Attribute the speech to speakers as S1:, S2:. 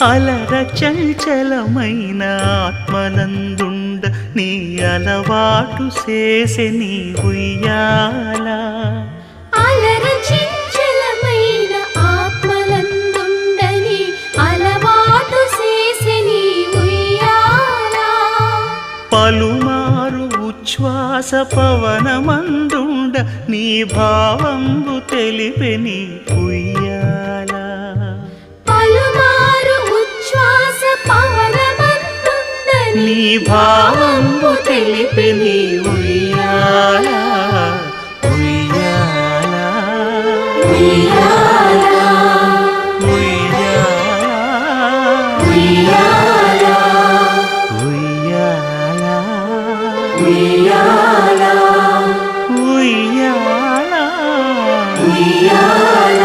S1: అలర చంచలమైన ఆత్మనందుండ నీ అలవాటు చేసే నీ ఉయ్యాల.
S2: అలర చంచలమైన ఆత్మనందుండ నీ అలవాటు చేసే నీ ఉయ్యాల.
S1: పలుమారు ఉచ్ఛ్వాస పవనమందుండ నీ భావంబు తెలిపే నీ ఉయ్యాల.
S2: పలుమారు ఉచ్ఛ్వాస పవనమందుండ
S1: నీ భావంబు తెలిపే నీ ఉయ్యాల. ఉయ్యాల
S2: ఉయ్యాల
S1: ఉయ్యాల
S2: ఉయ్యాల
S1: ఉయ్యాల
S2: ఉయ్యాల
S1: ఉయ్యాల
S2: ఉయ్యాల.